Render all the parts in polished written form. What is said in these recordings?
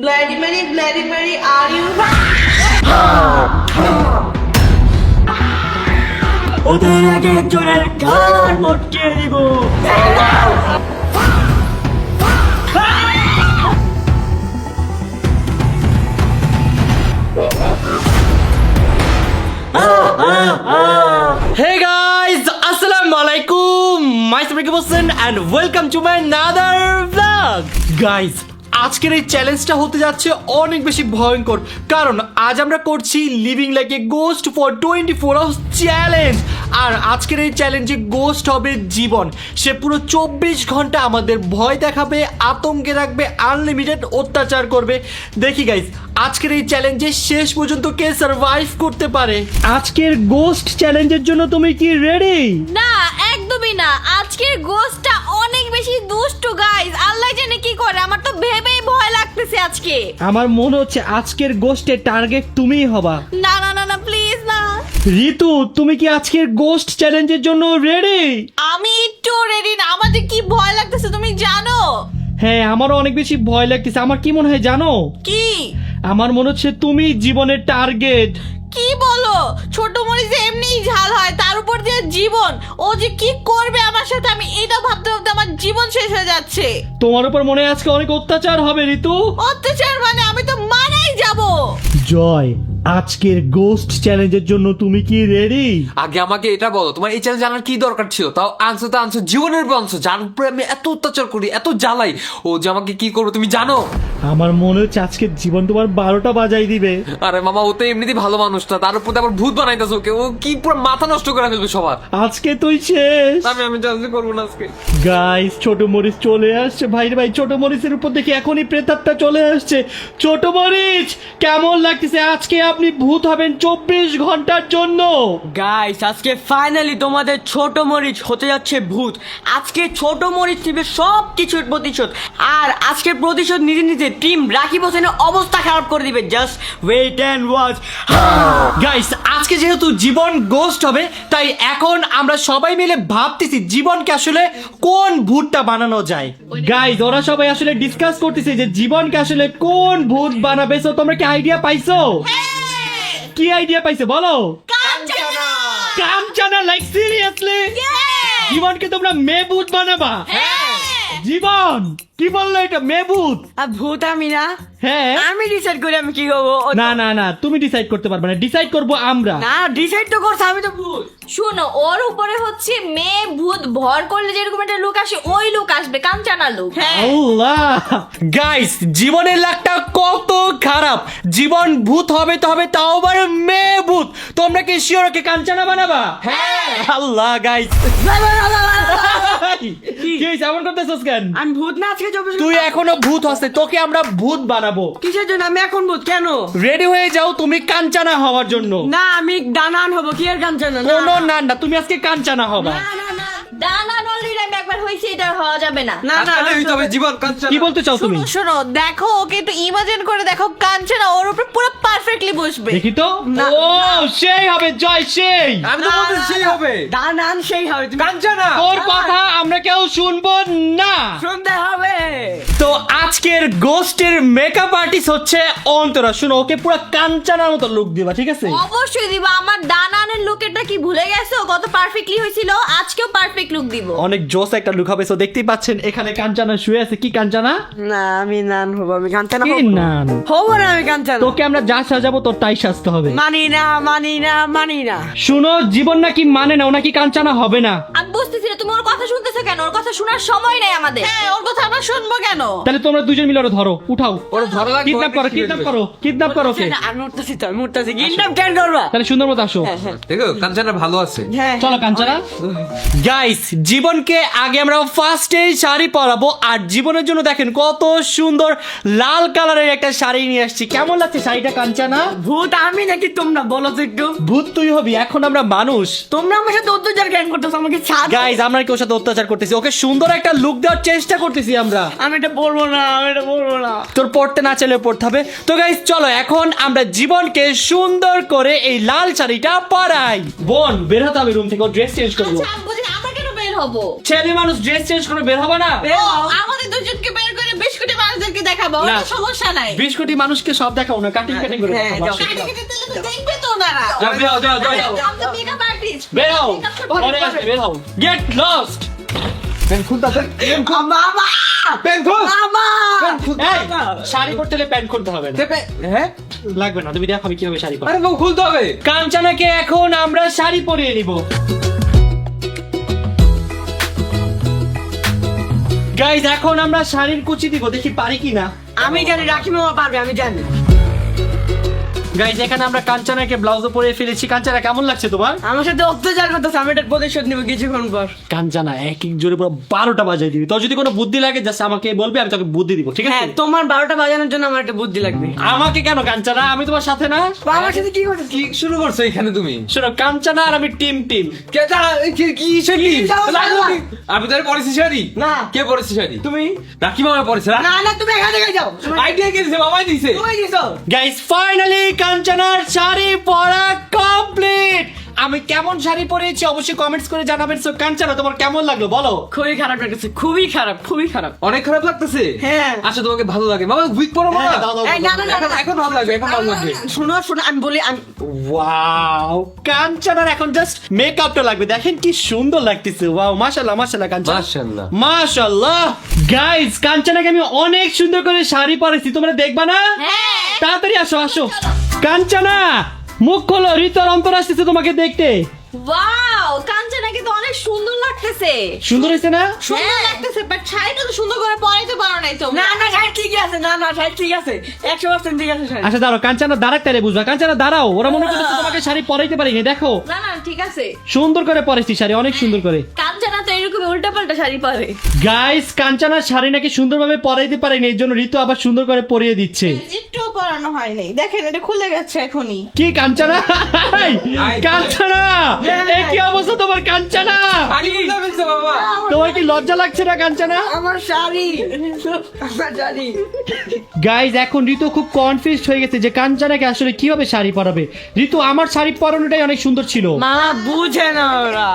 Bloody Mary, are you? ওদের আগে একজনের ঘাড় মটকে দিব। Hey guys, Assalamu alaikum. Myself Ricky Boston and welcome to my another vlog. Guys, আজকের এই চ্যালেঞ্জটা হতে যাচ্ছে অনেক বেশি ভয়ঙ্কর, কারণ আজ আমরা করছি living like a ghost for 24 hours challenge. আর আজকের এই চ্যালেঞ্জে গোস্ট হবে জীবন। সে পুরো 24 ঘন্টা আমাদের ভয় দেখাবে, আতঙ্কে রাখবে, আনলিমিটেড অত্যাচার করবে। দেখি গাইজ, আজকের এই চ্যালেঞ্জে শেষ পর্যন্ত কে সার্ভাইভ করতে পারে। আজকের গোস্ট চ্যালেঞ্জের জন্য তুমি কি রেডি? না, একদমই না। আজকের গোস্টটা অনেক বেশি দুষ্টু গাইস। আল্লাহ জানে কি করে, আমার তো ভেবেই ভয় লাগতেছে আজকে। আমার মনে হচ্ছে আজকের গোস্টের টার্গেট তুমিই হবা। না না না না, প্লিজ না। ঋতু, তুমি কি আজকের গোস্ট চ্যালেঞ্জের জন্য রেডি? আমি একটু রেডি না। আমার যে কি ভয় লাগতেছে তুমি জানো? হ্যাঁ, আমারও অনেক বেশি ভয় লাগতেছে। আমার কি মনে হয় জানো? কি? আমার মনে হচ্ছে তুমি জীবনের টার্গেট। কি বলো? ছোট মরিচে এমনিই ঝাল হয়, তার উপর দিয়ে জীবন। ও যে কি করবে আমার সাথে, আমি এটা ভাবতে ভাবতে আমার জীবন শেষ হয়ে যাচ্ছে। তোমার উপর মনে হয় আজকে অনেক অত্যাচার হবে ঋতু। অত্যাচার মানে আমি তো মারাই যাব। জয়, আজকের গোস্ট চ্যালেঞ্জের জন্য তুমি কি রেডি? আগে আমাকে এটা বলো, তোমার এই চ্যালেঞ্জ জানার কি দরকার ছিল? তাও আনছো তো আনছো, জীবনের উপর আনছো, যার উপরে আমি এত অত্যাচার করি, এত জ্বালাই। ও যে আমাকে কি করবো তুমি জানো? আমার মনে হচ্ছে আজকে জীবন তোমার 12টা বাজাই দিবে। আরে মামা, ও তো এমনিতেই ভালো মানুষ না, তার উপর আবার ভূত বানাইতেছে ওকে। ও কি পুরো মাথা নষ্ট করে ফেলবে সবার। আজকে তুই শেষ। আমি চ্যালেঞ্জ করবো না আজকে। গাইস, ছোট মরিচ চলে আসছে। ভাই ছোট মরিচের উপর দেখি এখনই প্রেতাত্মা চলে আসছে। ছোট মরিচ, কেমন লাগতেছে? আজকে আপনি ভূত হবেন 24 ঘন্টার জন্য। গাইস, আজকে ফাইনালি তোমাদের ছোট মরিচ হতে যাচ্ছে ভূত। আজকে ছোট মরিচ নিবে সব কিছুর প্রতিশোধ। আর আজকের প্রতিশোধ নিতে নিতে টিম রাকিব হোসেনের অবস্থা খারাপ করে দিবে। Just wait and watch. Guys, আজকে যেহেতু জীবন গোস্ট হবে, তাই এখন আমরা সবাই মিলে ভাবতেছি জীবনকে আসলে কোন ভূতটা বানানো যায়। গাইস, ওরা সবাই আসলে ডিসকাস করতেছে যে জীবনকে আসলে কোন ভূত বানাবে। সো তোমরা কি আইডিয়া পাইছো? কি আইডিয়া পাইছো বলো? Kanchana, like seriously? জীবনকে তোমরা মেয়ে ভূত বানাবা? জীবন কি বললো এটা? মেয়ে ভূত? আর ভূত আমি না। হ্যাঁ, আমি ডিসাইড করি আমি কি করবো। না না না, তুমি ডিসাইড করতে পারবে না, ডিসাইড করবো আমরা। না, ডিসাইড তো করছে, আমি তো ভূত। শোনো, ওর উপরে হচ্ছে মেয়ে ভূত ভর করলে যেরকম একটা লুক আসে, ওই লুক আসবে, কাঞ্চানা লুক। আল্লাহ! গাইস, জীবনের লাকটা কত খারাপ। জীবন ভূত হবে তো হবে, তাও আবার মেয়ে ভূত। তোমরা কি শিওর ওকে কাঞ্চনা বানাবা? হ্যাঁ। আল্লাহ গাইস, কি এমন করতেছস কেন? আমি ভূত না আজকে 24 তুই এখনো ভূত হচ্ছে, তোকে আমরা ভূত বানাবো। কিসের জন্য? আমি এখন ভূত কেন? রেডি হয়ে যাও তুমি কাঞ্চনা হওয়ার জন্য। না, আমি দানান হব। কি আর কাঞ্চনা? না কোনো না না, তুমি আজকে কাঞ্চনা হবা। না না না ডানা অলরেডি আমি একবার হয়েছে, এটা হওয়া যাবে না। না না, জীবন কাঞ্চনা। কি বলতে চাও তুমি? শোনো, দেখো ওকে একটু ইমাজিন করে দেখো, কাঞ্চনা ওর উপরে পুরো পারফেক্টলি বসবে। দেখি তো। ও, সেই হবে জয়, সেই। আমি তো বলতে সেই হবে দানান সেই হবে। তুমি কাঞ্চনা। তোর কথা আমরা কেউ শুনবো না। শুনতে হবে। তো আজকের গোস্টের মেকআপ আর্টিস্ট হচ্ছে অন্তরা। শুনো, ওকে পুরো কাঞ্চনার মতো লুক দিবা, ঠিক আছে? অবশ্যই দিব। আমার দানানের লুকটা কি ভুলে গেছো? কত পারফেক্টলি হয়েছিল, আজকেও পারফেক্ট লুক দিব। অনেক জোস একটা লুক হবে। সো দেখতেই পাচ্ছেন এখানে কাঞ্চনা শুয়ে আছে। কি কাঞ্চনা? না, আমি নান হব। আমি কাঞ্চনা কি হব না। নান? হব না আমি কাঞ্চনা। তোকে আমরা যা সাজাবো তোর তাই সাজতে হবে। মানি না, মানি না, মানি না। শুনো, জীবন নাকি মানে না, ও নাকি কাঞ্চনা হবে না। আমি বুঝতেছি না, তুমি ওর কথা শুনতেছো কেন? ওর কথা শোনার সময় নাই আমাদের। হ্যাঁ, ওর কথা আমরা শুনবো কেন? তাহলে তোমরা দুজন মিলে ওরা ধরো, উঠাও, ওর ধরা লাগবে। কিডন্যাপ করো, কিডন্যাপ করো, কিডন্যাপ করো ওকে। আমি উঠতেছি তো, আমি উঠতেছি। কিডন্যাপ কেন করবা? তাহলে সুন্দর মতো আসো। দেখো কাঞ্চনা ভালো আছে। হ্যাঁ, চলো কাঞ্চনা। গাইস, জীবনকে আগে আমরা ফার্স্টে শাড়ি পরাবো। আর জীবনের জন্য দেখেন কত সুন্দর লাল কালারের একটা শাড়ি নিয়ে আসছি। কেমন লাগছে শাড়িটা কাঞ্চনা? ভূত আমি নাকি তোমরা? বলো তো একটু। ভূত তুই হবি, এখন আমরা মানুষ। তোমরা আমার সাথে অত্যাচার কেন করতেছো? আমাকে ছাড়। গাইস, আমরা কি ওর সাথে অত্যাচার করতেছি? ওকে সুন্দর একটা লুক দেওয়ার চেষ্টা করতেছি আমরা। আমি এটা বলবো না, আমি এটা বলবো না। তোর পড়তে না চাইলে পড়তে হবে। তো গাইস, চলো এখন আমরা জীবনকে সুন্দর করে এই লাল শাড়িটা পরাই। বোন, বের হতে হবে রুম থেকে, ড্রেস চেঞ্জ করবো। আচ্ছা, আমি বুঝি আমরা কেন বের হবো? ছেলে মানুষ ড্রেস চেঞ্জ করে বের হবে না? ও, আমাদের দুজনকে বের করে বিস্কুটে মানুষদেরকে দেখা দেখাবো না। ওটা সমস্যা নাই 20 কোটি মানুষকে সব দেখাও না, কাটিং কাটিং করে হ্যাঁ, দেখাও। যাও। কাটি কেটে দিলে তো দেখবে তো ওনারা যাও, যাও, যাও, যাও, যাও। আমি তো মেকআপ আর্টিস্ট বের হও, পরে আসবে, বের হও। Get lost! মামা পেন খুল। মামা এই, শাড়ি পরতে হলে প্যান্ট খুলতে হবে না। হ্যাঁ লাগবে না, তুমি দেখো আমি কিভাবে শাড়ি পরি। আরে বাবু খুলতে হবে। কাঞ্চনাকে এখন আমরা শাড়ি পরিয়ে নিব। গাইজ, এখন আমরা শাড়ির কুচি দিব, দেখি পারি কিনা। আমি জানি রাখি মামা পারবে, আমি জানি। গাইজ, এখানে আমরা কাঞ্চনাকে ব্লাউজও পরিয়ে ফেলেছি। কাঞ্চনা কেমন লাগছে তোমার? আমার সাথে অত্যাচার করতেছে, আমি এটার প্রতিশোধ নিব কিছুক্ষণ পর। কাঞ্চনা এক এক জোরে পুরো 12টা বাজাই দিবি। তোর যদি কোনো বুদ্ধি লাগে জাস্ট আমাকে বলবি, আমি তোকে বুদ্ধি দিব, ঠিক হ্যাঁ, আছে? তোমার 12টা বাজানোর জন্য আমার একটা বুদ্ধি লাগবে। আমাকে কেন কাঞ্চনা? আমি তোমার সাথে না? আমার সাথে কি করছিস? কি শুরু করছো এখানে তুমি? শোনো, কাঞ্চনা আর আমি টিম। কে দাঁড়া, কি শাড়ি? যাও, যাও। আমি তোর পরেছি শাড়ি? না। কে পরেছে শাড়ি? তুমি রাখি মামা পরেছে না? না না, তুমি এখান থেকে যাও। আইডিয়া কে দিছে? মামাই দিছে। তুমি দিছো। গাইস, ফাইনালি কাঞ্চনার শাড়ি পরা কমপ্লিট। আমি কেমন শাড়ি পরেছি অবশ্যই কমেন্টস করে জানাবেন। সো কাঞ্চনা, তোমার কেমন লাগলো বলো? খুবই খারাপ লাগছে, খুবই খারাপ, খুবই খারাপ। অনেক খারাপ লাগতেছে। হ্যাঁ। আচ্ছা তোমাকে ভালো লাগে মামা? উইক পরো মামা। হ্যাঁ, দাও, দাও, এই, না, না, না, এখন এখন ভালো লাগবে, এখন ভালো লাগবে। শোনো শোনো, আমি বলি, আমি ওয়াও, কাঞ্চনার এখন জাস্ট মেকআপটা লাগবে। দেখেন কি সুন্দর লাগতেছে। ওয়াও, মাশাআল্লাহ মাশাআল্লাহ কাঞ্চনা, মাশাআল্লাহ। মাশাআল্লাহ। গাইস, কাঞ্চনাকে আমি অনেক সুন্দর করে শাড়ি পরেছি, তোমরা দেখবা না? হ্যাঁ তাড়াতাড়ি আসো আসো। কাঞ্চনা, মুখ খোলো, ঋতর অন্তর আসতেছে তোমাকে দেখতে। ওয়াও কাঞ্চনাকে তো অনেক সুন্দর লাগতেছে সুন্দর হয়েছে না? সুন্দর লাগতেছে বাট শাড়িটা তো সুন্দর করে পরাইতে পারো নাই তো না না, শাড়ি ঠিক আছে, না না, শাড়ি ঠিক আছে, 100% ঠিক আছে শাড়ি। আচ্ছা দাঁড়াও, কাঞ্চনা দাঁড়াতে বুঝবা। কাঞ্চনা দাঁড়াও, ওরা মনে করতেছে তোমাকে শাড়ি পরাইতে পারিনি। দেখো না না ঠিক আছে সুন্দর করে পরেছি শাড়ি, অনেক সুন্দর করে। কাঞ্চনা তো এরকম উল্টাপাল্টা শাড়ি পরে গাইস, কাঞ্চনার শাড়ি নাকি সুন্দরভাবে পরাইতে পারেনি, এর জন্য ঋতু আবার সুন্দর করে পরিয়ে দিচ্ছে। একটুও পরানো হয়নি দেখেন এটা খুলে গেছে এখনই কি কাঞ্চনা? কাঞ্চনা, এ কি অবস্থা তোমার কাঞ্চনা? শাড়ি খুলতে ফেলছে বাবা। তোমার কি লজ্জা লাগছে না কাঞ্চনা? আমার শাড়ি, আমার শাড়ি। গাইজ, এখন ঋতু খুব কনফিউজড হয়ে গেছে যে কাঞ্চনাকে আসলে কিভাবে শাড়ি পরাবে। ঋতু, আমার শাড়ি পরানোটাই অনেক সুন্দর ছিল। মা বুঝে না ওরা।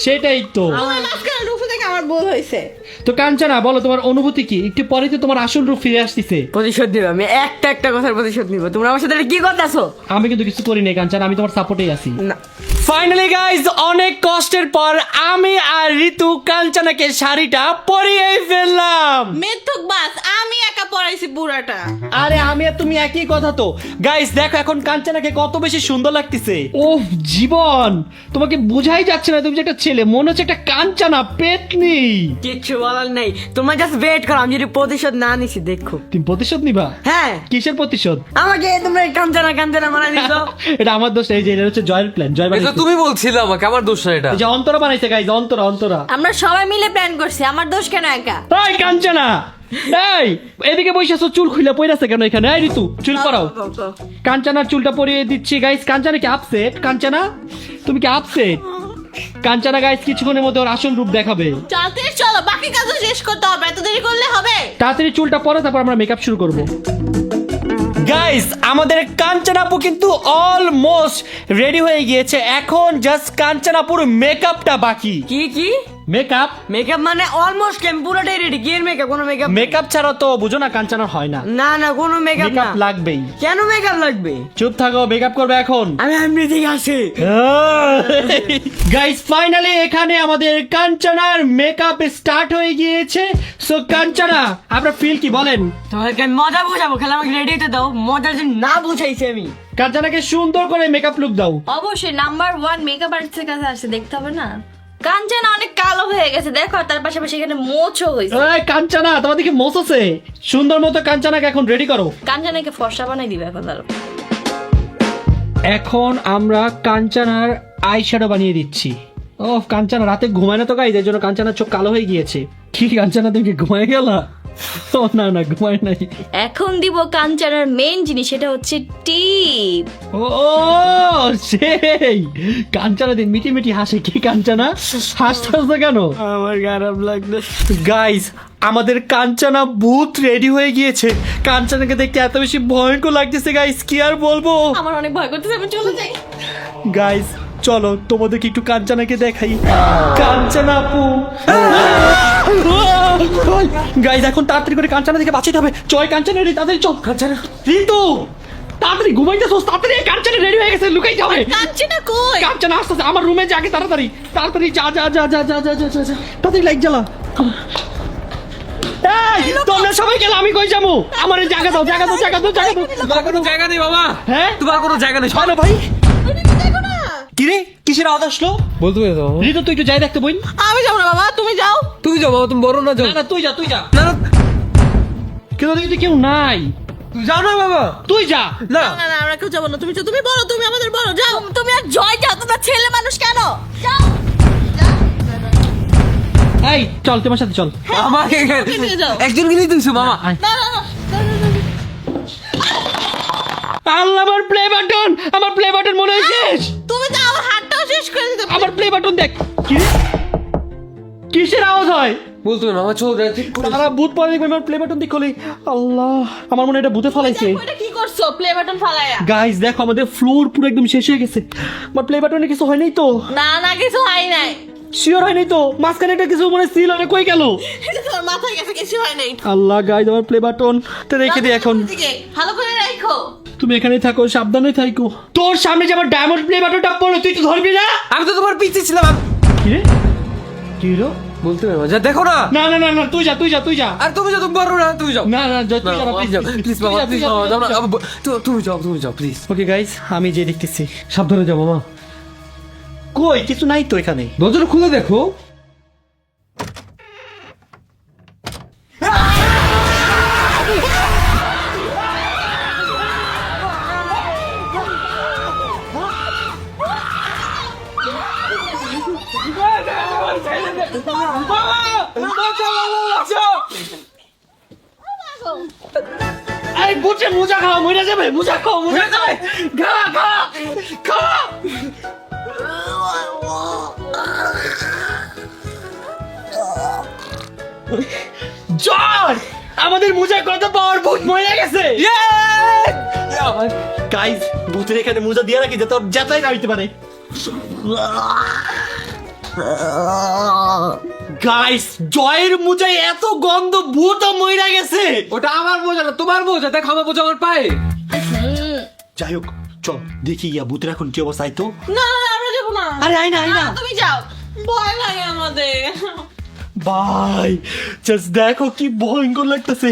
সেটাই তো। আমার মাঝখানে রূপে দেখে আমার ভুল হয়েছে তো কাঞ্চনা, বলো তোমার অনুভূতি কি? একটু পরে তো তোমার আসল রূপ ফিরে আসতেছে। প্রতিশোধ নিব আমি, একটা কথার প্রতিশোধ নিব। তোমরা আমার সাথে এটা কি করতেছো? আমি কিন্তু কিছু করি নাই কাঞ্চনা, আমি তোমার সাপোর্টেই আছি। না, ফাইনালি গাইজ, অনেক কষ্টের পর আমি আর ঋতু কাঞ্চনাকে শাড়িটা পরিয়ে ফেললাম। মিথ্যুক বাস আমি একা পরাইছি পুরাটা আরে আমি আর তুমি একই কথা তো। গাইস, দেখো এখন কাঞ্চনাকে কত বেশি সুন্দর লাগতেছে। ওহ জীবন, তোমাকে বোঝাই যাচ্ছে না তুমি যে একটা ছেলে, মনে হচ্ছে একটা কাঞ্চনা পেতনি। কিচ্ছু বলার নেই, তোমরা জাস্ট ওয়েট করো। আমি যদি প্রতিশোধ না নিছি দেখো। তুমি প্রতিশোধ নিবা? হ্যাঁ, কিসের প্রতিশোধ? আমাকে তোমরা কাঞ্চনা কাঞ্চনা মানা দিছো। এটা আমার দোষ, এই যে এটা হচ্ছে জয়ের প্ল্যান, জয় এটা বানিয়েছে। তুমি বলছিলে আমাকে, আমার দোষ না এটা। এই যে অন্তরা বানাইছে গাইস, অন্তরা। আমরা সবাই মিলে প্ল্যান করছি আমার দোষ কেন একা এই কাঞ্চনা, এই এদিকে বসে আছো, চুল খুলে পইরাছে কেন এখানে? এই ঋতু, চুল পরাও। কাঞ্চনার চুলটা পরিয়ে দিচ্ছি গাইস। কাঞ্চনা কি আপসেট? কাঞ্চনা, তুমি কি আপসেট? কাঞ্চনা গাইস কিছুক্ষণের মধ্যে ওর আসল রূপ দেখাবে। তাড়াতাড়ি চলো বাকি কাজও শেষ করতে হবে এত দেরি করলে হবে তাড়াতাড়ি চুলটা পরে তারপর আমরা মেকআপ শুরু করব। গাইস, আমাদের কাঞ্চনা আপু কিন্তু অলমোস্ট রেডি হয়ে গিয়েছে। এখন জাস্ট কাঞ্চনা আপুর মেকআপটা বাকি। কি কি মেকআপ? মেকআপ মানে অলমোস্ট কেম পুরোটাই রেডি। কি মেকআপ? কোনো মেকআপ? মেকআপ ছাড়া তো বুঝো না কাঞ্চনা হয় না। না না, কোনো মেকআপ না। মেকআপ লাগবেই। কেন মেকআপ লাগবে? চুপ থাকো, মেকআপ করবে এখন। আমি এমনি থেকে আসি। গাইস, ফাইনালি এখানে আমাদের কাঞ্চনার মেকআপ স্টার্ট হয়ে গিয়েছে। সো কাঞ্চনা, আপনার ফিল কি বলেন? তোমাকে আমি মজা বুঝাবো, খেলে আমাকে রেডি হতে দাও। মজা যদি না বুঝাইছি আমি। কাঞ্চনাকে সুন্দর করে মেকআপ লুক দাও। অবশ্যই নাম্বার 1 মেকআপ আর্টিস্টের কাছে আসছে দেখতে হবে না কাঞ্চনা অনেক কালো হয়ে গেছে দেখো তার পাশাপাশি এখানে মোচও হয়েছে এই কাঞ্চনা, তোমার দিকে মোস আছে। সুন্দর মতো কাঞ্চনাকে এখন রেডি করো। কাঞ্চনাকে ফর্সা বানাই দিবে এখন আরো এখন আমরা কাঞ্চনার আই শ্যাডো বানিয়ে দিচ্ছি। ও কাঞ্চনা রাতে ঘুমায় না তো গাইজ, এর জন্য কাঞ্চনার চোখ কালো হয়ে গিয়েছে। কি কাঞ্চনা, তুমি কি ঘুমায় গেলা? ও না না, ঘুমায় নাই। এখন দিব কাঞ্চনার মেইন জিনিস সেটা হচ্ছে টিপ ও সেই কাঞ্চনা দিন মিটি মিটি হাসে। কি কাঞ্চনা, হাসতে কেন? আমার খারাপ লাগলো। গাইজ, আমাদের কাঞ্চনা ভূত রেডি হয়ে গিয়েছে। কাঞ্চনাকে দেখতে এত বেশি ভয়ঙ্কর লাগতেছে গাইজ, কি আর বলবো। আমার অনেক ভয় করতেছে আমি চলে যাই গাইজ চলো তোমাদেরকে একটু কাঞ্চনাকে দেখাই। কাঞ্চনা আপু, গাইজ এখন তাড়াতাড়ি করে কাঞ্চনা থেকে বাঁচাতে হবে। জয় কাঞ্চনা রে, তাড়াতাড়ি চল। কাঞ্চনা ঋতু তাড়াতাড়ি ঘুমাইতেছস, তাড়াতাড়ি কাঞ্চনা রেডি হয়ে গেছে, লুকাইতে হবে। কাঞ্চনা কই? কাঞ্চনা আসতেছে আমার রুমে, যাকে তাড়াতাড়ি তাড়াতাড়ি যা যা যা যা যা যা যা যা, তাড়াতাড়ি লাইট জ্বালা। এই তোমরা সবাই গেলে আমি কই যাবো? আমার এই জায়গা দাও, জায়গা দাও, জায়গা দাও, জায়গা দাও। তোমার কোনো জায়গা নেই বাবা, হ্যাঁ তোমার কোনো জায়গা নেই। শোনো ভাই, দেখো না। কিরে কিসের আওয়াজ আসলো? বলতে পারো ঋতু তুই একটু যাই দেখতে বই। আমি যাবো না বাবা, তুমি যাও। তুমি যাও বাবা, তুমি বড় না, যাও। না তুই যা, তুই যা। না না, কেন দেখি কেউ নাই, তুমি যাও না বাবা। তুই যা। না না না, আমরা কেউ যাবো না। তুমি যাও, তুমি বড়, তুমি আমাদের বড়, যাও। তুমি আর জয় যাও, তোমরা ছেলে মানুষ কেন? যাও। এই চল তোমার সাথে চল। আমাকে নিয়ে যাও। একজনকে নিয়ে দিছো মামা। না না না, আল্লাহ, আমার প্লে বাটন, আমার প্লে বাটন মনে হয় শেষ। তুমি তো আমার হাতটাও শেষ করে দিতে পারো। আমার প্লে বাটন দেখ। কি রে? কিসের আওয়াজ হয়? বলতে পারো মামা, চল যাই ঠিক করে। তারা ভূত পড়ে দেখবে, আমার প্লে বাটন দেখলে আল্লাহ, আমার মনে হয় এটা ভূতে ফলাইছে। দেখো, এটা কি করছো? Play button ফালায়া। গাইস দেখো আমাদের ফ্লোর পুরো একদম শেষ হয়ে গেছে। আমার প্লে বাটনে কিছু হয় নাই তো? না না, কিছু হয় নাই। শিওর হয় নাই তো? মাঝখানে একটা কিছু মনে সিল আরে কই গেল? এটা তোমার মাথায় গেছে, কিছু হয় নাই। আল্লাহ গাইস, আমার প্লে বাটন তো রেখে দে এখন। দিকে ভালো করে রাখো। তুমি এখানে থাকো, সাবধানে থাকো। তোর সামনে যে আমার ডায়মন্ড প্লে বাটনটা পড়লো, তুই তো ধরবি না? আমি তো তোমার পিছে ছিলাম। কি রে? কি হলো? বলতে পারো যা, দেখো না। না না না না, তুই যা, তুই যা, তুই যা। আর তুমি যাও, তুমি বড় না, তুমি যাও। না না, তুই যা, প্লিজ যাও, প্লিজ বাবা, প্লিজ বাবা, যাও না। তুমি যাও, তুমি যাও, প্লিজ। ওকে গাইস, আমি যে দেখতেছি। সাবধানে যাও মামা। কই কিছু নাই তো এখানে? দরজাটা খুলে দেখো। এই বুঝে মোজা খাও, মরে যাবে। মোজা খাও, মরে যাবে। খা খা খা। জয়, আমাদের মোজা কত পাওয়ার, ভূত মরে গেছে। গাইস, ভূতের এখানে মোজা দিয়ে রাখি যাতে ওর যাতাই না হইতে পারে। গাইস, জয়ের মোজায় এত গন্ধ, ভূতও মরে গেছে। ওটা আমার বোঝা না, তোমার বোঝা। দেখো আমার বোঝা আমার পায়ে। যাই হোক, চল দেখি গিয়া ভূতের এখন কি অবস্থা। তো না না, আমরা যাবো না। আরে আয় না, আয় না। তুমি যাও, ভয় লাগে আমাদের। ভাই জাস্ট দেখো কি ভয়ঙ্কর লাগতেছে।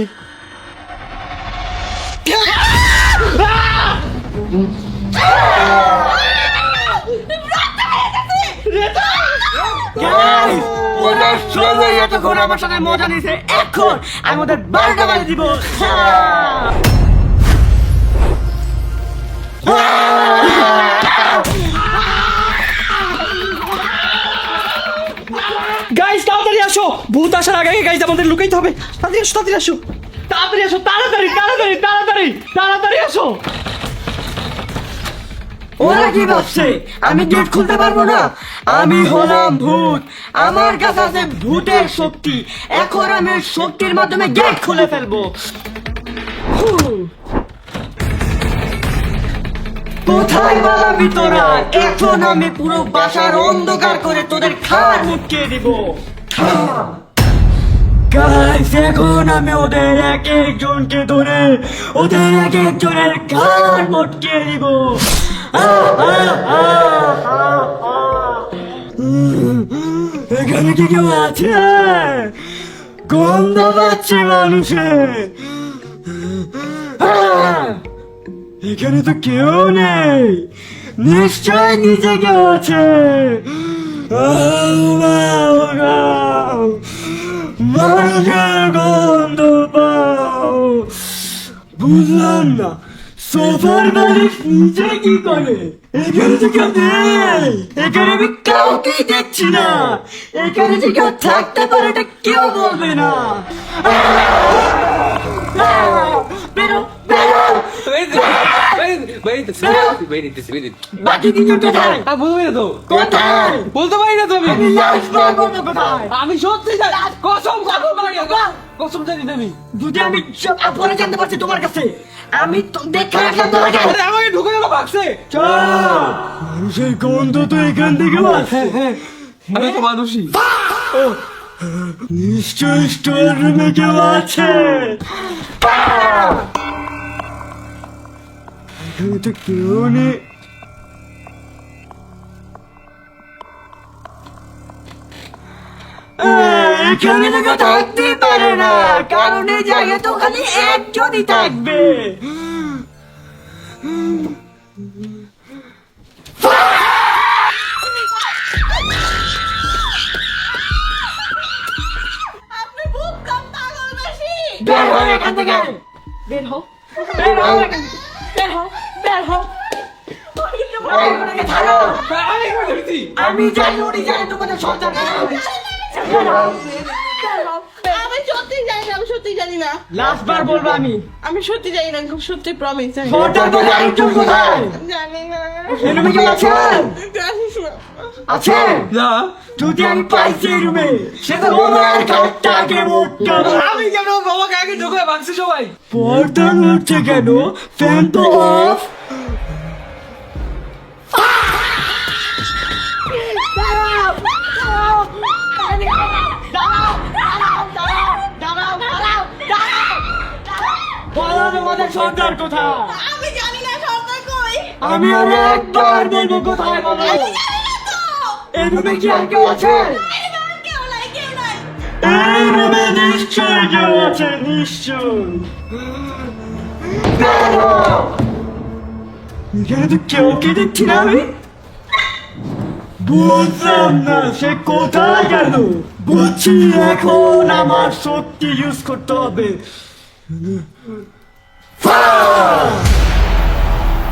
এতক্ষণ আমার সাথে মজা নিয়েছে, এখন আমি ওদের 12টা বাজে দিব। গাইস তাড়াতাড়ি আসো, ভূত আসার আগে গাইস আমাদের লুকাইতে হবে। তাড়াতাড়ি আসো, তাড়াতাড়ি আসো, তাড়াতাড়ি আসো, তাড়াতাড়ি তাড়াতাড়ি তাড়াতাড়ি তাড়াতাড়ি আসো। ওরা কি ভাবছে আমি গেট খুলতে পারবো না? আমি হলাম ভূত, আমার কাছে আছে ভূতের শক্তি। এখন আমি ওই শক্তির মাধ্যমে গেট খুলে ফেলবো। কোথায় পালাবি তোরা? এখন আমি পুরো বাসার অন্ধকার করে তোদের খাবার মুটকিয়ে দিব। গাইস, এখন আমি ওদের এক একজনকে ধরে ওদের এক একজনের ঘাড় মটকিয়ে দিব। এখানে কি কেউ আছে? গন্ধ পাচ্ছে মানুষের। এখানে তো কেউ নেই, নিশ্চয় নিচে কেউ আছে। মানুষের গন্ধ পাও। বুঝলাম না, সোফার মালিক নিচে কি করে? এখানে তো কেউ নেই, এখানে আমি কাউকেই দেখছি না। এখানে যে কেউ থাকতে পারে এটা কেউ বলবে না। বেরো বেরো। বাকি তিনজন কোথায়? বলতে পারি না তো, কোথায়? বলতে পারি না তো। আমি লাশ পাবো না কোথায়? আমি সত্যি কসম, কসম পারি না। কসম জানি না আমি। যদি আমি পরে জানতে পারছি তোমার কাছে, আমি তো দেখে রাখলাম তোমাকে। আরে আমাকে ঢুকে গেল বাক্সে। মানুষের গন্ধ তো এখান থেকে আসছে। আমি তো মানুষই। নিশ্চয় স্টোর রুমে কেউ আছে। এখানে তো কেউ নেই। এখানে তো কেউ থাকতেই পারে না, কারণ এই জায়গায় তো খালি একজনই থাকবে। আপনি ভূতকাম পাগল বেশি। বের হও এখান থেকে, বের হও, বের হও এখান থেকে, বের হও, বের হও। আমি করে দিছি। আমি জানি উনি জানি তোমাদের সন্তান। আমি সত্যি জানি না, আমি সত্যি জানি না, লাস্ট বার বলবো আমি, আমি সত্যি জানি না, খুব সত্যি প্রমিস জানি না। সন্তান বলে আরেকজন কোথায়? জানি না, এই রুমে কেউ আছেন? জানি না। আছেন? না যদি আমি পাইছি এই রুমে, সেটা ওনার কাঠটাকে মোটকা। আমি কেন বাবাকে আগে ঢুকে বাক্সে সবাই। পর্দা নড়ছে কেন? ফ্যান তো অফ। আমাদের সন্তান কোথায়? আমি জানি না সন্তান কই। আমি আর একবার বলবো কোথায় বলো। জানি না তো। এই রুমে কি আর কেউ আছে? এই না, কেউ নাই, কেউ নাই। এই রুমে নিশ্চয় কেউ আছে, নিশ্চয়। এখানে তো কেউ কে দেখছি না আমি। বুঝলাম না সে কোথায় গেল। বুঝছি এখন আমার শক্তি ইউজ করতে হবে।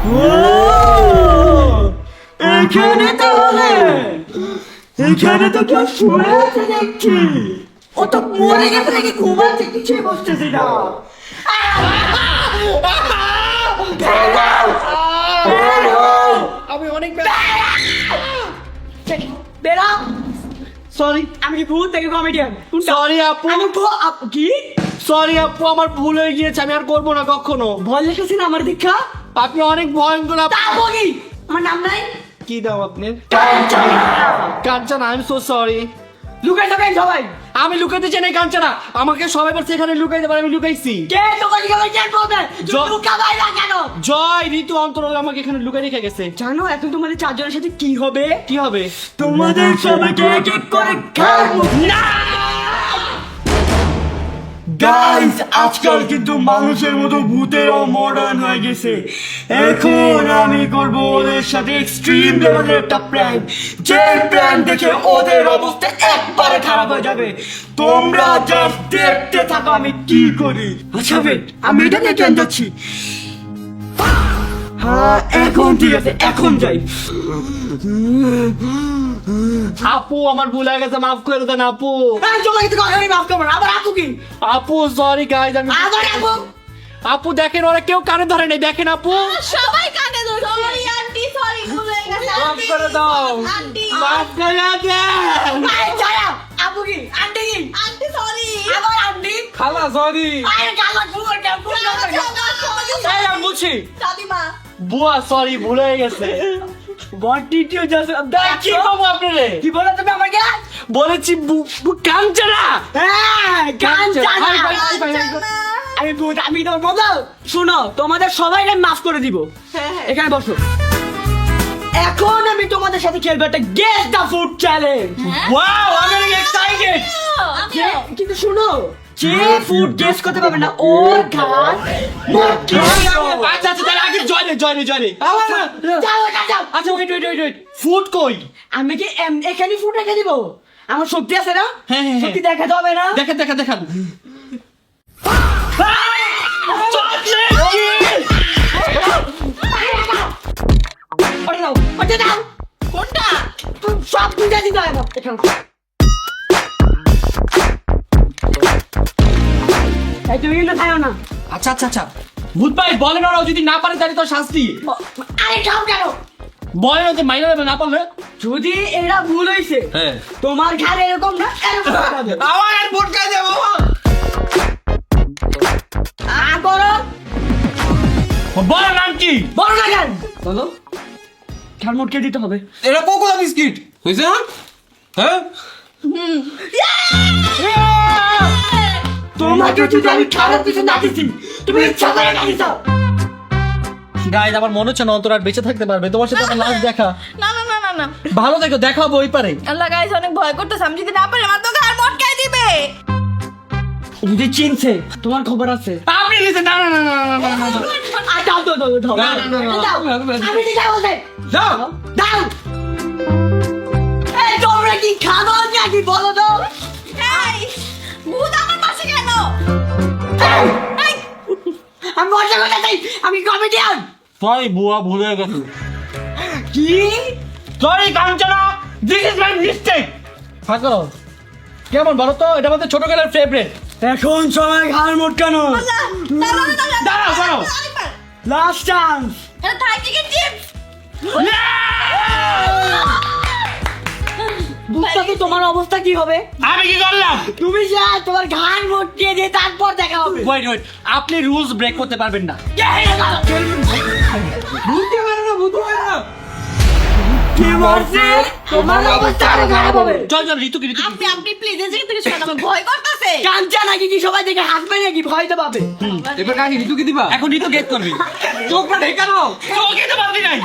ও, এখানে তাহলে, এখানে তো কেউ শুয়ে আছে দেখছি। ও তো মরে গেছে নাকি ঘুমাচ্ছে, কিছুই বুঝতেছি না। আমি অনেক বেরাও। সরি, আমি কি ভূত থেকে কমেডিয়ান? সরি আপু, কি সরি আপু, আমার ভুল হয়ে গিয়েছে, আমি আর করবো না কখনো। ভয় লেগেছে না আমার দেখা? আপনি অনেক ভয়ঙ্কর আপু। তারপর কি? আমার নাম নাই? কি দাম আপনার? Kanchana, I am so sorry. লুকাই থাকেন সবাই। আমি লুকাতে চাই না কাঞ্চনা, আমাকে সবাই বলছে এখানে লুকাইতে পারে, আমি লুকাইছি। কে তোমাকে কেউ চেন বলবে? জ- লুকাবাই না কেন? জয় ঋতু অন্তর আমাকে এখানে লুকাই রেখে গেছে। জানো এখন তোমাদের চারজনের সাথে কি হবে? কি হবে? তোমাদের সবাইকে এক এক করে খাবো। না গাইস, আজকাল কিন্তু মানুষের মতো ভূতেরও মডার্ন হয়ে গেছে। এখন আমি করব ওদের সাথে এক্সট্রিম লেভেলের একটা প্র্যাঙ্ক, যে প্র্যাঙ্ক দেখে ওদের অবস্থা একবারে খারাপ হয়ে যাবে। তোমরা জাস্ট দেখতে থাকো আমি কি করি। আচ্ছা বেট, আমি এটা নিয়ে কেন যাচ্ছি? হ্যাঁ এখন ঠিক আছে, এখন যাই। আপু আমার ভুল হয়ে গেছে, মাফ করে দেন আপু। এই তোমাকে তো কখনোই মাফ করবো না। আবার আপু কি? আপু সরি গাইজ, আমি আবার আপু? আপু দেখেন ওরা কেউ কানে ধরে নাই, দেখেন আপু। সবাই কানে ধরছে। সরি আন্টি, সরি ভুলে গেছে। মাফ করে দাও। আন্টি, মাফ করে দেন। এই ছায়া, আপু কি? আন্টি কি? Aunty sorry. আবার আন্টি? খালা সরি। আরে গালা ফুল কেন ফুল এই আমি বলছি দাদিমা। বুয়া সরি, ভুল হয়ে গেছে। What did you just কি বাবু আপনারে কি বলো তুমি আমাকে? বলেছি কাঞ্চনা। হ্যাঁ Kanchana. Hi, hi, hi, hi, hi. আমি ভূত, আমি তোর বলো। শুনো, তোমাদের সবাইকে আমি মাফ করে দিব। হ্যাঁ। এখানে বসো। এখন আমি তোমাদের সাথে খেলবো একটা guess the food challenge. Wow, আমি অনেক এক্সাইটেড। কিন্তু শুনো, যে ফুড গেস করতে পারবে না ওর ঘাট আচ্ছা আচ্ছা, তাহলে আগে জয়নে। যাও। আচ্ছা ওয়েট, ফুড কই? আমি কি এখানে ফুড রেখে দিব? আমার শক্তি আছে না? হ্যাঁ, হ্যাঁ, হ্যাঁ। শক্তি দেখাতে হবে না? দেখান। ওটা দাও। কোনটা? তুমি সব বুঝে দিতে হবে এখানে। এই তুমি কিন্তু খাও না। আচ্ছা ভূত ভাই বলেন, ওরাও যদি না পারে তাহলে তো শাস্তি। আরে খাও কেন? বলেন ওদের মাইনে দেবে না পারলে। যদি এরা ভুল হয়েছে হ্যাঁ। তোমার ঘরে এরকম না এরকম হবে। আমার আর ভোট খাই দেবো। বড় বড় নাম কি? বড় না কেন বলো ঘাড় মোটকে দিতে হবে। এটা কোকোলা বিস্কিট হয়েছে না? হ্যাঁ তোমাকে যদি আমি খারাপ কিছু না দিছি তুমি ইচ্ছা করে না দিছো। গাইজ আমার মনে হচ্ছে না অন্তর আর বেঁচে থাকতে পারবে, তোমার সাথে আমার লাস্ট দেখা। না না না না না ভালো দেখো, দেখাবো ওই পারে। আল্লাহ গাইস অনেক ভয় করতেছে, আমি যদি না পারি আমার তো ঘাড় মটকাই দিবে। যদি চিনছে তোমার খবর আছে। আপনি লিসেন, না না না না না না না। দাও দাও দাও দাও না, না, না, না, দাও। না, না, না। আমি দিতে বলছি যাও। দাও। এই তোমরা কি খাবো নাকি বলো তো? এই ভূত আমার পাশে কেন? এই, আমি মজা করতে চাই, আমি কমেডিয়ান। সরি বুয়া, ভুলে গেছি। কি sorry Kanchana, this is my mistake. থাকো কেমন বলো তো, এটা আমাদের ছোটবেলার ফেভারিট। এখন সময় ঘাড় মোটকানো। দাঁড়াও, দাঁড়াও, দাঁড়াও। আরেকবার। Last chance. এটা থাই চিকেন চিপস। বুঝতে তো তোমার অবস্থা কি হবে? আমি কি করলাম? তুমি যা তোমার ঘাড় মোটকে দিয়ে তারপর দেখা হবে। ওয়েট ওয়েট, আপনি রুলস ব্রেক করতে পারবেন না। বুঝতে পারে না, বুঝতে পারে না। কি বলছে? তোমার অবস্থা আরো খারাপ হবে। চল চল ঋতু কি, ঋতু কি? আপনি প্লিজ এই জায়গা থেকে সরেন, আমার ভয় করতেছে। কাঞ্চা নাকি কি সবাই দেখে হাসবে নাকি ভয় তো পাবে। এবার কাকে ঋতু কি দিবা? এখন ঋতু গেট করবি। চোখটা ঢেকে নাও। তোকে তো পারবি নাই।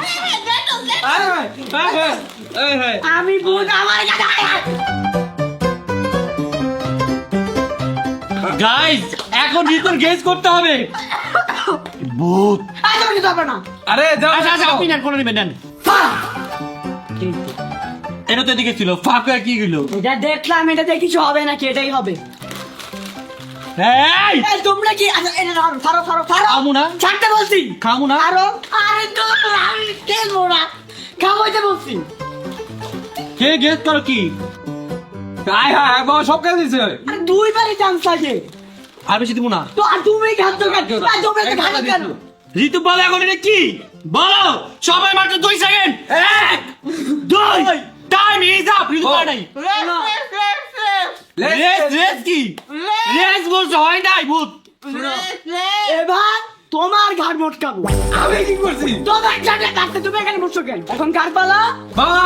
আমি ভূত আমার কাছে। গাইস এখন ঋতুর গেস করতে হবে। ভূত। আজ আমি যাবো না। আরে যাও আচ্ছা আচ্ছা, আপনি নেন, কোনো নেবেন নেন। এটা তো এদিকে ছিল, ফাঁকা কি গেলো? এটা দেখলাম, এটা দিয়ে কিছু হবে নাকি এটাই হবে। এই এই তোমরা কি আচ্ছা এটা ফারো ফারো ফারো খামু না। ছাড়তে বলছি। খামু না। আরো আরে তো আমি খেলবো না, খাওয়াইতে বলছি। কে গেস করো কি? হাই হাই হাই, বাবা সব কাজ দিছে। আরে দুইবারই চান্স আছে আর বেশি দিব না। তো আর তুমি খাচ্ছ কেন? আর তোমরা তো খাচ্ছ কেন? ঋতু বলো এখন এটা কি? বলো সবাই মাত্র 2 second. 1 2 time is up. Ritu পারে নাই। রেস রেস কি? রেস বলছে হয় নাই ভূত। এবার তোমার ঘাড় মোটকাবো। আমি কি করছি? তোমার ঘাড়ে কাটতে তুমি এখানে বসছো কেন? এখন কার পালা? বাবা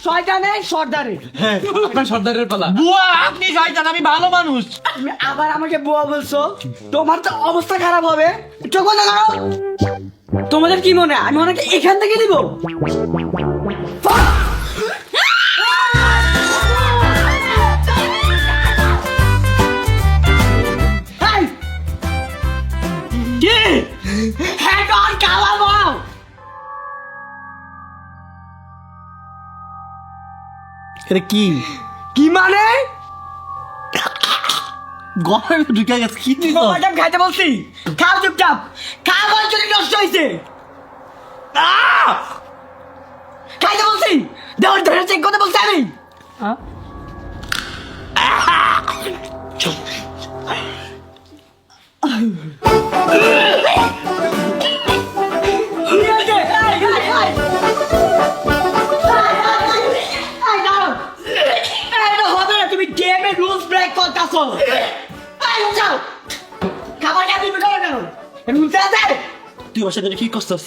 শয়তানে সর্দারে। হ্যাঁ আপনার সর্দারের পালা। বুয়া আপনি শয়তান, আমি ভালো মানুষ। তুমি আবার আমাকে বুয়া বলছো, তোমার তো অবস্থা খারাপ হবে। চোখ বন্ধ করো। তোমাদের কি মনে হয় আমি ওনাকে এখান থেকে দিব? এই, কি? এখন খাওয়াবো। এটা কি? কি মানে? গলায় ঢুকে গেছে কি দিল? ম্যাডাম খাইতে বলছি, খাও চুপচাপ। খাবার জন্য নষ্ট হয়েছে। খাইতে বলছি, দেওয়ার ধরে চেক করতে বলছি আমি। কি হয়েছে? এই, এই, এই। এই, দাঁড়াও। এই, এটা হবে না, তুমি গেমের রুলস ব্রেক করতেছো। এই, যাও। খাবার খেয়ে তুমি করো কেন? রুলস আছে? তুই ওর সাথে কি করছিস?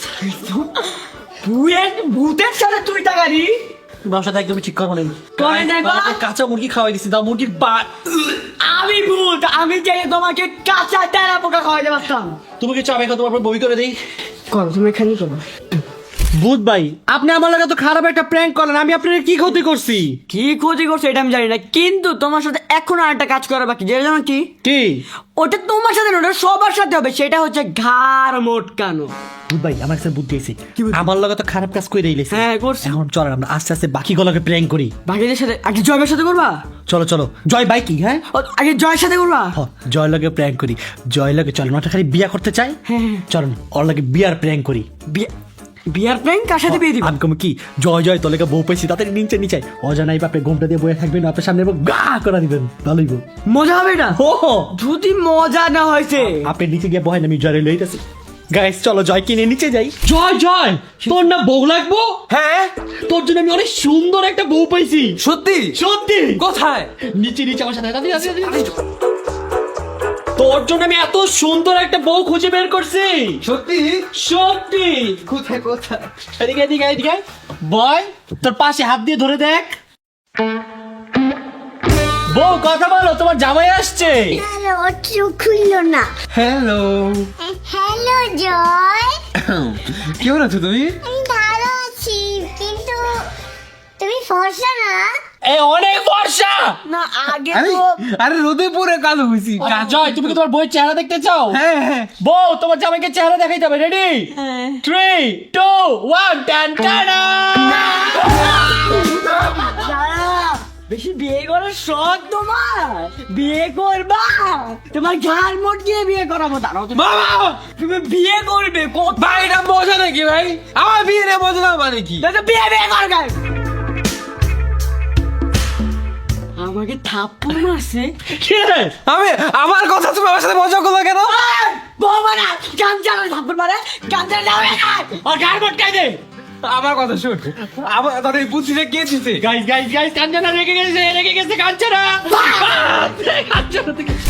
ভূতের সাথে তুই টাকারি ব্যবসাটা একদমই ঠিক করবো না। করে নেবা? কাঁচা মুরগি খাওয়াই দিছি, দাও মুরগির পা। আমি ভূত, আমি যে তোমাকে কাঁচা টেরা পোকা খাওয়াইতে পারতাম। তুমি কি চাবে তোমার উপর বই করে দেই? করো, তুমি এখানেই করো। ভূত ভাই আপনি আমার লাগে তো খারাপ একটা প্র্যাঙ্ক করলেন, আমি আপনার কি ক্ষতি করছি? কি ক্ষতি করছো এটা আমি জানি না, কিন্তু তোমার সাথে এখন আর একটা কাজ করা বাকি, যেটা জানো কি? কি? ওটা তোমার সাথে না, ওটা সবার সাথে হবে। সেটা হচ্ছে ঘাড় মোটকানো। ভূত ভাই আমার কাছে বুদ্ধি আছে, আমার লাগে তো খারাপ কাজ করে দিয়েছে। হ্যাঁ, করছি। এখন চলেন আমরা আস্তে আস্তে বাকি গুলোকে প্র্যাঙ্ক করি। বাকিদের সাথে আগে জয়ের সাথে করবা? চলো চলো, জয় ভাই কি? হ্যাঁ আগে জয়ের সাথে করবা? জয় লাগে প্র্যাঙ্ক করি। জয় লাগে চলেন, ওটা খালি বিয়া করতে চাই। হ্যাঁ, হ্যাঁ। চলেন ওর লাগে বিয়ার প্র্যাঙ্ক করি। বিয়ার প্র্যাঙ্ক কার সাথে বিয়ে দিবা? আমি কম কি জয় জয় তোলে বউ পাইছি তাদের নিচে নিচে অজানাই বাপে ঘুমটা দিয়ে বয়ে থাকবেন, আপনার সামনে গা করে দিবেন, ভালোই বউ। মজা হবে এটা? ও যদি মজা না হয়েছে আপনি নিচে গিয়ে বহেন, আমি জয় লইতেছি। গাইস চলো জয় কিনে নিচে যাই। জয় জয় তোর না বউ লাগবো? হ্যাঁ তোর জন্য আমি অনেক সুন্দর একটা বউ পাইছি। সত্যি? সত্যি? কোথায়? নিচে নিচে আমার সাথে তোর জন্য আমি এত সুন্দর একটা বউ খুঁজে বের করছি। সত্যি? সত্যি। কোথায় কোথায়? এদিকে এদিকে এদিকে বয়, তোর পাশে হাত দিয়ে ধরে দেখ। বউ কথা বলো, তোমার জামাই আসছে। হ্যালো, চোখ খুললো না। হ্যালো। হ্যালো জয়, কেমন আছো তুমি? আমি ভালো আছি, কিন্তু তুমি ফর্সা না। এ অনেক বর্ষা। না আগে আরে তো আরে রোদে পড়ে কালো হয়েছি। জয়, তুমি কি তোমার বউয়ের চেহারা দেখতে চাও? হ্যাঁ হ্যাঁ। বউ, তোমার জামাইকে চেহারা দেখাই যাবে। রেডি? 3, 2, 1, টান টানা। বেশি বিয়ে করার শখ তোমার? বিয়ে করবা? তোমার ঘাড় মোট দিয়ে বিয়ে করাবো। দাঁড়াও তুমি। তুমি বিয়ে করবে ভাই এটা মজা নাকি ভাই? আমার বিয়ে রে মজা না মানে কি? বিয়ে বিয়ে করবে। আমাকে থাপ্পড় মারছে। কি রে? আমার কথা তুমি আমার সাথে মজা করলো কেন? বাবা না গান চালা থাপ্পড় মারে গান চালা আর গার মটকাই দে। আমার কথা শুন। আমার তাহলে এই বুদ্ধিটা কে দিছে? গাইস গাইস গাইস, কাঞ্চনা রেগে গেছে কাঞ্চনা।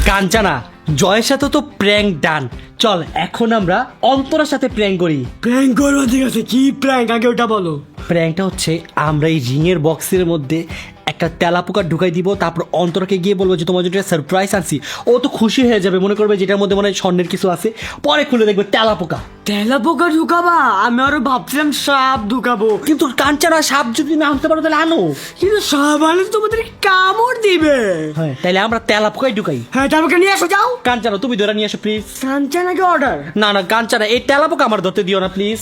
কাঞ্চনা, জয়ের সাথে তো প্র্যাঙ্ক ডান। চল এখন আমরা অন্তরার সাথে প্র্যাঙ্ক করি। প্র্যাঙ্ক করবো, ঠিক আছে। কি প্র্যাঙ্ক আগে ওটা বলো। প্র্যাঙ্কটা হচ্ছে আমরা এই রিংয়ের বক্সের মধ্যে একটা তেলাপোকা ঢুকাই দিব, তারপর অন্তরাকে গিয়ে বলবো যে তোমার জন্য সারপ্রাইজ আনছি। ও তো খুশি হয়ে যাবে, মনে করবে যেটার মধ্যে মনে হয় স্বর্ণের কিছু আছে। পরে খুলে দেখবে তেলাপোকা। তেলাপোকা ঢুকাবা? আমি আরো ভাবছিলাম সাপ ঢুকাবো। কিন্তু কাঞ্চনা, সাপ যদি না আনতে পারো তাহলে আনো। কিন্তু সাপ আনলে তো তোমাদের কামড় দিবে। হ্যাঁ, তাহলে আমরা তেলাপোকাই ঢুকাই। হ্যাঁ, তেলাপোকা নিয়ে এসো, যাও। কাঞ্চনা, তুমি ধরে নিয়ে এসো প্লিজ। কাঞ্চনাকে অর্ডার। না না কাঞ্চনা, এই তেলাপোকা আমার ধরতে দিও না please.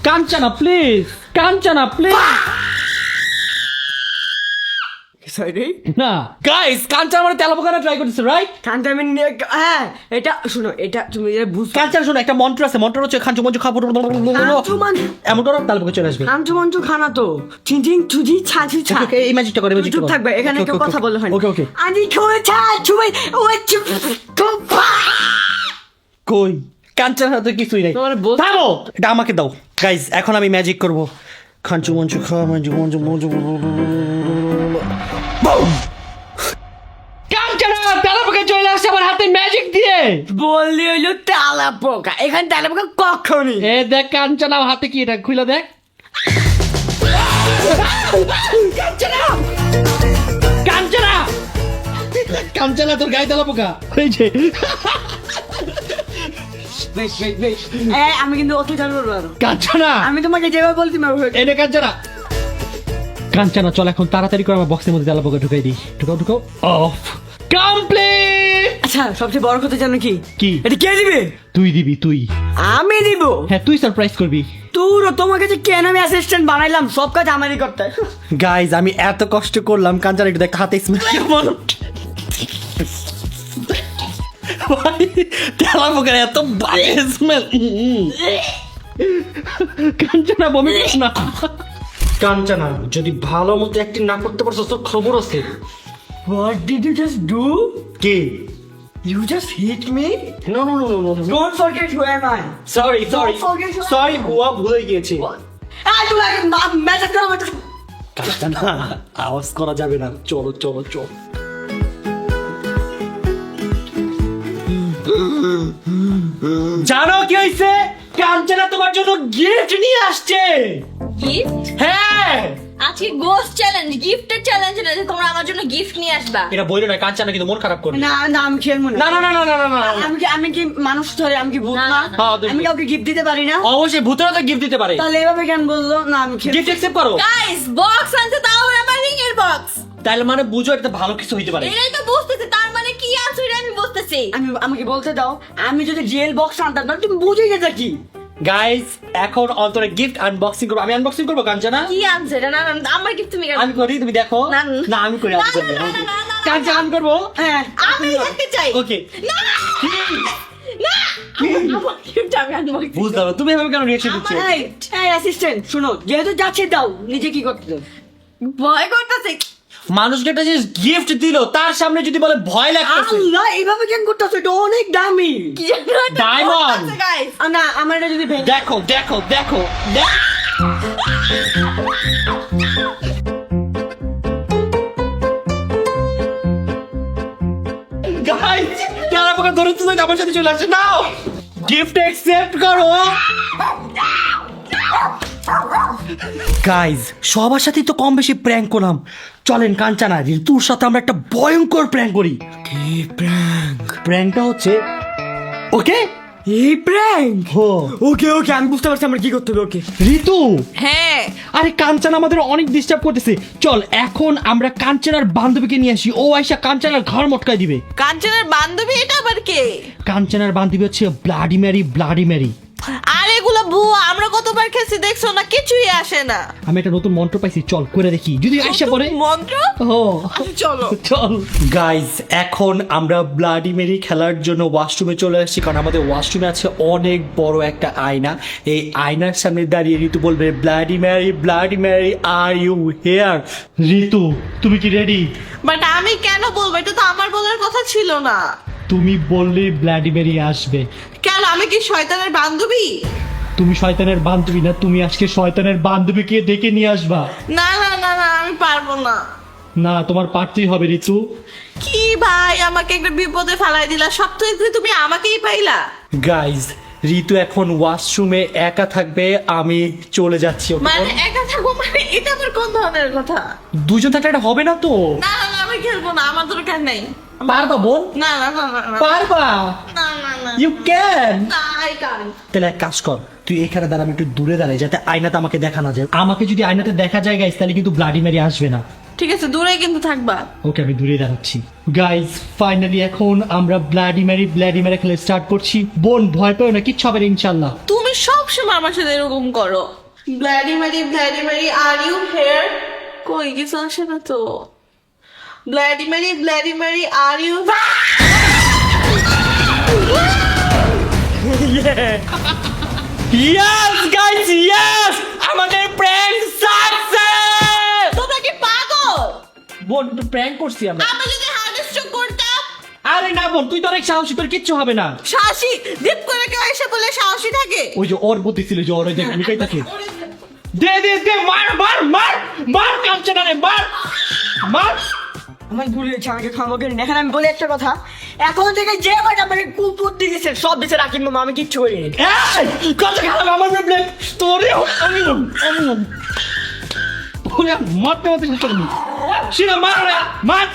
Kanchana please, Kanchana please. Sorry না গাইস, কাঞ্চনা আমার তেলাপোকাটা ট্রাই করতেছে, রাইট? কাঞ্চনা আমি হ্যাঁ, এটা শুনো, এটা তুমি বুঝ কাঞ্চনা শোনো, একটা মন্ত্র আছে, মন্ত্র হচ্ছে খাঞ্চু মঞ্চু খাবো এমন করো, তেলাপোকা চলে আসবে। কাঞ্চু মঞ্চু খানা তো চিঞ্চিং চুজি ছাঁচি ছা। Okay, okay, এই ম্যাজিকটা করে, ম্যাজিকটা চুপ করো। থাকবে, এখানে Okay, কেউ okay, কথা okay. বললে হয় Okay, okay. আমি খুঁজে ছা ছুই ওই চুপ। কই কাঞ্চনা তো কিছুই নাই। তোমার বল- থামো, এটা আমাকে দাও। গাইস, এখন আমি ম্যাজিক করব। খাঞ্চু মঞ্চু খাওয়া মঞ্চু মঞ্চু মঞ্চু। কাঞ্চনা, তেলাপোকা চলে আসছে আমার হাতে ম্যাজিক দিয়ে। বললি হইলো তেলাপোকা, এখানে তেলাপোকা কখনই। এ দেখ কাঞ্চনা, হাতে কি এটা, খুলে দেখ। কাঞ্চনা, কাঞ্চনা, কাঞ্চনা, তোর গায়ে তেলাপোকা হয়েছে। আমি কিন্তু অত্যাচার করবো না। কাঞ্চনা, আমি তোমাকে যেভাবে বলছি এনে কাঞ্চনা। কাঞ্চনা, চল এখন তাড়াতাড়ি করে আমার বক্সের মধ্যে তেলাপোকা ঢুকাই দিই। ঢুকাও ঢুকাও। Off complete. আচ্ছা, সবচেয়ে বড় কথা জানো কি? কি? এটা কে দিবে? তুই দিবি, তুই। আমি দিব। হ্যাঁ, তুই সারপ্রাইজ করবি। তোর তোমাকে যে কেন আমি অ্যাসিস্ট্যান্ট বানাইলাম, সব কাজ আমারই করতে হয়। গাইজ, আমি এত কষ্ট করলাম, কাঞ্চনা একটু দেখ হাতে স্মেল কেমন। তেলাপোকার এত বাজে স্মেল। কাঞ্চনা, বমি করিস না। কাঞ্চনা, যদি ভালো মতো অ্যাক্টিং না করতে পারছো তো খবর আছে। What did you just do? কে? You just hit me? No no no no. Don't forget who am I. Sorry sorry Don't forget who- sorry, বুয়া ভুলে গিয়েছি। তুমি ম্যাচের করো আমাকে। কাঞ্চনা, আওয়াজ করা যাবে না। চলো চলো চলো। জানো কি হয়েছে? কাঞ্চনা তোমার জন্য গিফট নিয়ে আসছে। গিফট? হ্যাঁ, আজকে গোস্ট চ্যালেঞ্জ, গিফটের চ্যালেঞ্জ না যে তোমরা আমার জন্য গিফট নিয়ে আসবা। এটা বইলো না, কাঞ্চনা কিন্তু মন খারাপ করবে। না না, আমি খেলবো না। না না না না না না না। আমি কি মানুষ ধরে, আমি কি ভূত না, না? না, হ্যাঁ, তুমি- আমি কাউকে গিফট দিতে পারি না। অবশ্যই ভূতেরা তো গিফট দিতে পারে। তাহলে এভাবে কেন বললো? না, আমি খেলবো। গিফট অ্যাকসেপ্ট করো। গাইস, বক্স আনছে, তাও আবার আমার রিং এর বক্স। তাহলে মানে বুঝো এটা ভালো কিছু হইতে পারে। এটাই তো বুঝতেছি, তার মানে কি আছে এটা আমি বুঝতেছি। আমাকে বলতে দাও, আমি যদি জেল বক্স আনতাম না, তুমি বুঝে যেটা কি। গাইস, এখন অন্তরে গিফট আনবক্সিং করবো। আমি আনবক্সিং করবো কাঞ্চনা। কি আনছে এটা? না না, আমার গিফট তুমি কেন? আমি করি, তুমি দেখো। না, না আমি করি। না, না, না, না, না, না। কাঞ্চনা, আমি করবো। হ্যাঁ, আমি দেখতে চাই। ওকে, না না, আমার গিফট আমি আনবো। বুঝলাম না, তুমি এভাবে কেন রিঅ্যাকশন দিচ্ছ? এই অ্যাসিস্ট্যান্ট, শুনো, যেহেতু যাচ্ছে দাও, নিজে কি করতে দাও। ভয় করতেছে। মানুষকে একটা জিনিস গিফট দিল, তার সামনে যদি বলে ভয় লাগতেছে। আল্লাহ, এইভাবে কেন করতেছো? এটা অনেক দামি। কি জানো এটা Diamond! বলতেছে, guys। না, আমার এটা যদি ভেঙে দেখো দেখো দেখো গাইস, তোমাকে ধরে তো আমার সাথে চলে আসছে, নাও গিফট অ্যাকসেপ্ট করো। গাইজ সবার সাথেই তো কম বেশি প্র্যাঙ্ক করলাম, চলেন কাঞ্চনা ঋতুর সাথে আমরা একটা ভয়ঙ্কর প্র্যাঙ্ক করি। কি প্র্যাঙ্ক? প্র্যাঙ্কটা হচ্ছে ওকে এই প্র্যাঙ্ক? হো ওকে ওকে, আমি বুঝতে পারছি আমরা কি করতে হবে। ওকে ঋতু, হ্যাঁ আরে কাঞ্চনা আমাদের অনেক ডিস্টার্ব করতেছে, চল এখন আমরা কাঞ্চনার বান্ধবীকে নিয়ে আসি, ও আইসা কাঞ্চনার ঘর মটকায় দিবে। কাঞ্চনার বান্ধবী এটা আবার কে? কাঞ্চনার বান্ধবী হচ্ছে ব্লাডি ম্যারি, ব্লাডি ম্যারি। আর এগুলো ভুয়া, আমরা কতবার খেয়েছি দেখছো না, কিছুই আসে না। আমি একটা নতুন মন্ত্র পাইছি, চল করে দেখি যদি আইসা পড়ে। মন্ত্র? ও চলো চল গাইজ, এখন আমরা ব্লাডি মেরি খেলার জন্য ওয়াশরুমে চলে আসছি, কারণ আমাদের ওয়াশরুমে আছে অনেক বড় একটা আয়না। এই আয়নার সামনে দাঁড়িয়ে ঋতু বলবে bloody Mary are you here. Ritu তুমি কি রেডি? বাট আমি কেন বলবো? এটা তো আমার বলার কথা ছিল না। তুমি বললে ব্লাডি মেরি আসবে। কেন, আমি কি শয়তানের বান্ধবী? তুমি শয়তানের বান্ধবী না, তুমি আজকে শয়তানের বান্ধবীকে ডেকে নিয়ে আসবা। না না না না, আমি পারবো না। না তোমার পারতেই হবে ঋতু। কি ভাই, আমাকে একটা বিপদে ফেলাই দিলা, সব তো তুমি আমাকেই পাইলা। গাইজ ঋতু এখন ওয়াশরুমে একা থাকবে, আমি চলে যাচ্ছি। ওকে? মানে একা থাকবো মানে এটা আবার কোন ধরনের কথা? দুজন থাকলে এটা হবে না তো। না না না, আমি খেলবো না, আমার দরকার নেই। পারবা বোন? না না না না না পারবা? না না না ইউ ক্যান। না, I can't. তাহলে এক কাজ কর, তুই এখানে দাঁড়া, আমি একটু দূরে দাঁড়াই যাতে আয়নাতে আমাকে দেখা না যায়। আমাকে যদি আয়নাতে দেখা যায় গাইস, তাহলে কিন্তু ব্লাডি ম্যারি আসবে না। ঠিক আছে, দূরে কিন্তু থাকবা। ওকে আমি দূরে দাঁড়াচ্ছি। গাইস ফাইনালি এখন আমরা ব্লাডি ম্যারি খেলে স্টার্ট করছি। বোন ভয় পেও না, কিচ্ছু হবে না ইনশাল্লাহ। তুমি সব সময় আমার সাথে এরকম করো। Bloody Mary are you here? কই কিছু আসে না তো। Bloody Mary are you? Yes guys yes, আমাদের প্র্যাঙ্ক সাকসেস। তোমরা কি পাগল? বোন তো প্র্যাঙ্ক করছি আমরা। আমি যদি হার্ট স্ট্রোক করতাম? আরে না বোন, তুই তো অনেক সাহসী, তোর কিচ্ছু হবে না। সাহসী দীপ করে কেউ এসে বলে সাহসী থাকে? ওই যে ওর বুদ্ধি ছিল যে ওর ওই দেখ লুকাই থাকে। দে দে দে, মার মার মার মার কাঞ্চনা রে, মার মার। আমার ভুল হয়েছে, আমাকে ক্ষমা করে দিন। এখন আমি বলি একটা কথা, এখন থেকে যে কয়টা আমাকে কুবুদ্ধি দিয়েছে সব দিচ্ছে রাকিব মামা, আমি কিচ্ছু করিনি। এই কত খারাপ আমার প্রবলেম, তোরে আমি ওরে মারতে মারতে শেষ করে নি। শিরা মার রে মার।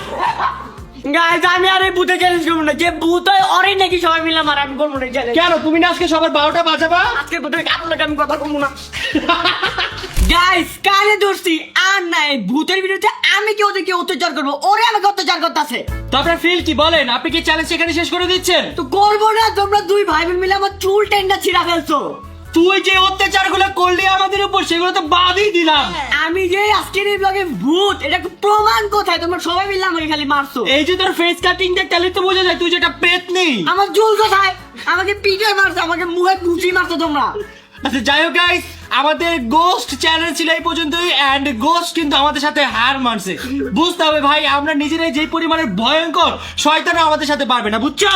গাইস আমি আর এই ভূতে চ্যালেঞ্জ করবো না, যে ভূত হয় ওরই নাকি সবাই মিলে মার, আমি করবো না চ্যালেঞ্জ। কেন তুমি না আজকে সবার 12টা বাজাবা? আজকে ভূতের কারণ লাগে আমি কথা কমবো না। গাইস কানে ধরছি আর নাই, ভূতের বিরুদ্ধে আমি কি ওদেরকে অত্যাচার করবো, ওরে আমাকে অত্যাচার করতেছে। তো আপনার ফিল কি বলেন? আপনি কি চ্যালেঞ্জ এখানে শেষ করে দিচ্ছেন? তো করবো না, তোমরা দুই ভাই বোন মিলে আমার চুল টেন্ডা ছিঁড়া ফেলছো। তুই যে অত্যাচার গুলো করলি আমাদের উপর, সেগুলো তো বাদই দিলাম। আমি যে আজকের এই ব্লগে ভূত, এটা প্রমাণ কোথায়? তোমরা সবাই মিলে আমাকে খালি মারছো। এই যে তোর ফেস কাটিং দেখ, তাহলে তো বোঝা যায় তুই যেটা পেট নেই। আমার চুল কোথায়? আমাকে পিঠে মারছো, আমাকে মুখে ঘুষি মারছো তোমরা। আচ্ছা যাই হোক গাইস, আমাদের গোস্ট চ্যানেল ছিল এই পর্যন্তই, এন্ড গোস্ট কিন্তু আমাদের সাথে হার মানছে। বুঝতে হবে ভাই, আমরা নিজেরাই যে পরিমাণের ভয়ঙ্কর, শয়তান আমাদের সাথে পারবে না, বুঝছো?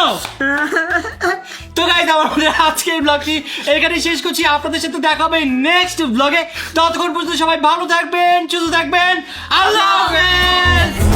তো গাইস আমাদের আজকের ব্লগটি এখানে শেষ করছি, আপনাদের সাথে দেখা হবে নেক্সট ব্লগে। ততক্ষণ পর্যন্ত সবাই ভালো থাকবেন, সুস্থ থাকবেন, আল্লাহ হাফেজ।